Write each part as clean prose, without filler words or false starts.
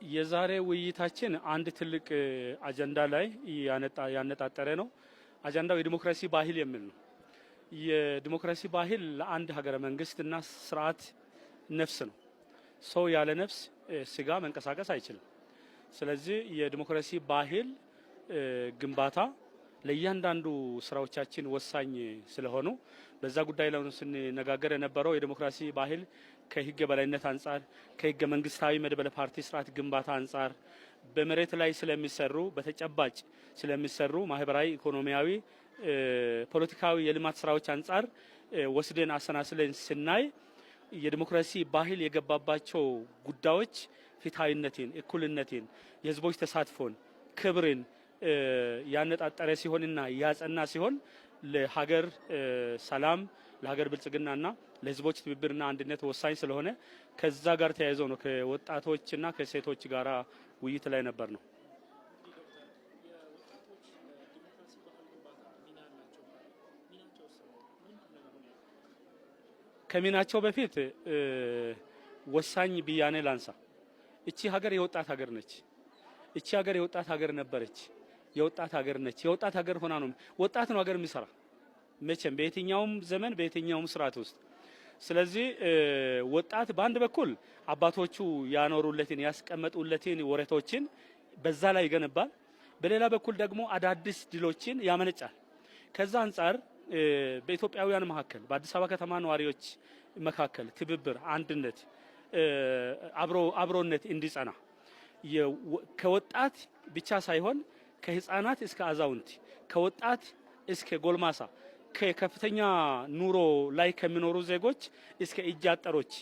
የዛሬ ውይይታችን አንድ ትልቅ አጀንዳ ላይ ያነጣጠረ ነው። አጀንዳው የዲሞክራሲ ባህል የሚል ነው። የዲሞክራሲ ባህል ለአንድ ሀገረ መንግስትና ስርዓት ነፍስ ነው። ሰው ያለ ነፍስ ስጋ መንቀሳቀስ አይችልም። ስለዚህ የዲሞክራሲ ባህል ግንባታ ለእያንዳንዱ ስራዎቻችን ወሳኝ ስለሆኑ በዛ ጉዳይ ላይ ስንነጋገር የነበረው የዲሞክራሲ ባህል ከህገ በላይነት አንጻር፣ ከህገ መንግስታዊ መድበለ ፓርቲ ስርዓት ግንባታ አንጻር፣ በመሬት ላይ ስለሚሰሩ በተጨባጭ ስለሚሰሩ ማህበራዊ፣ ኢኮኖሚያዊ፣ ፖለቲካዊ የልማት ስራዎች አንጻር ወስደን አሰናስለን ስናይ የዲሞክራሲ ባህል የገባባቸው ጉዳዮች ፍትሃዊነትን፣ እኩልነትን፣ የህዝቦች ተሳትፎን፣ ክብርን ያነጣጠረ ሲሆንና ያጸና ሲሆን ለሀገር ሰላም፣ ለሀገር ብልጽግናና ለህዝቦች ትብብርና አንድነት ወሳኝ ስለሆነ ከዛ ጋር ተያይዞ ነው ከወጣቶችና ከሴቶች ጋራ ውይይት ላይ ነበር ነው። ከሚናቸው በፊት ወሳኝ ብያኔ ላንሳ። እቺ ሀገር የወጣት ሀገር ነች። እቺ ሀገር የወጣት ሀገር ነበረች፣ የወጣት ሀገር ነች። የወጣት ሀገር ሆና ነው ወጣት ነው ሀገር የሚሰራ መቼም በየትኛውም ዘመን በየትኛውም ስርዓት ውስጥ። ስለዚህ ወጣት በአንድ በኩል አባቶቹ ያኖሩለትን ያስቀመጡለትን ወረቶችን በዛ ላይ ይገነባል፣ በሌላ በኩል ደግሞ አዳዲስ ድሎችን ያመነጫል። ከዛ አንጻር በኢትዮጵያውያን መካከል በአዲስ አበባ ከተማ ነዋሪዎች መካከል ትብብር፣ አንድነት፣ አብሮነት እንዲጸና ከወጣት ብቻ ሳይሆን ከህፃናት እስከ አዛውንት፣ ከወጣት እስከ ጎልማሳ፣ ከከፍተኛ ኑሮ ላይ ከሚኖሩ ዜጎች እስከ እጅ አጠሮች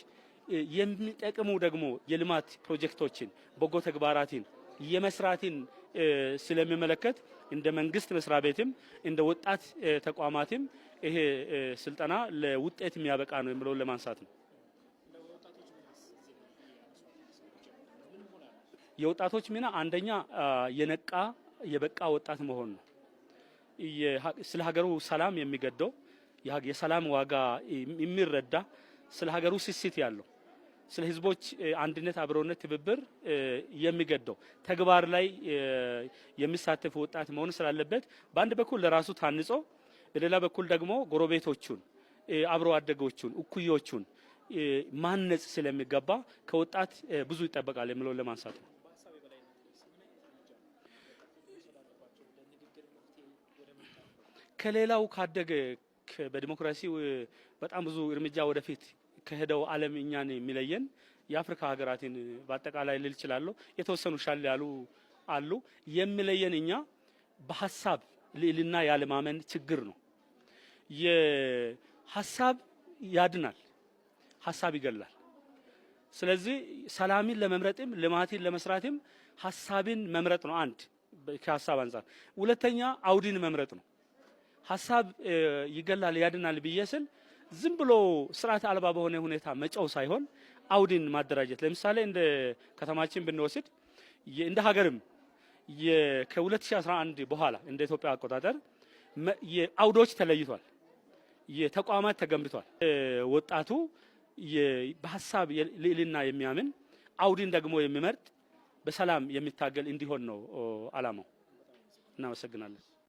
የሚጠቅሙ ደግሞ የልማት ፕሮጀክቶችን በጎ ተግባራትን የመስራትን ስለሚመለከት እንደ መንግስት መስሪያ ቤትም እንደ ወጣት ተቋማትም ይሄ ስልጠና ለውጤት የሚያበቃ ነው የሚለውን ለማንሳት ነው። የወጣቶች ሚና አንደኛ የነቃ የበቃ ወጣት መሆን ነው። ስለ ሀገሩ ሰላም የሚገደው የሰላም ዋጋ የሚረዳ ስለ ሀገሩ ስስት ያለው ስለ ህዝቦች አንድነት፣ አብሮነት፣ ትብብር የሚገደው ተግባር ላይ የሚሳተፍ ወጣት መሆን ስላለበት በአንድ በኩል ለራሱ ታንጾ በሌላ በኩል ደግሞ ጎረቤቶቹን፣ አብሮ አደጎቹን፣ እኩዮቹን ማነጽ ስለሚገባ ከወጣት ብዙ ይጠበቃል የሚለውን ለማንሳት ነው። ከሌላው ካደገ በዲሞክራሲ በጣም ብዙ እርምጃ ወደፊት ከሄደው ዓለም እኛን የሚለየን የአፍሪካ ሀገራትን በአጠቃላይ ልል እችላለሁ። የተወሰኑ ሻል ያሉ አሉ። የሚለየን እኛ በሐሳብ ልዕልና ያለማመን ችግር ነው። የሐሳብ ያድናል፣ ሐሳብ ይገላል። ስለዚህ ሰላምን ለመምረጥም ልማትን ለመስራትም ሐሳብን መምረጥ ነው አንድ ከሐሳብ አንፃር። ሁለተኛ አውድን መምረጥ ነው። ሐሳብ ይገላል ያድናል ብዬ ስል ዝም ብሎ ስርዓት አልባ በሆነ ሁኔታ መጫው ሳይሆን አውድን ማደራጀት። ለምሳሌ እንደ ከተማችን ብንወስድ እንደ ሀገርም ከ2011 በኋላ እንደ ኢትዮጵያ አቆጣጠር የአውዶች ተለይቷል፣ የተቋማት ተገንብቷል። ወጣቱ በሐሳብ ልዕልና የሚያምን አውድን ደግሞ የሚመርጥ በሰላም የሚታገል እንዲሆን ነው አላማው። እናመሰግናለን።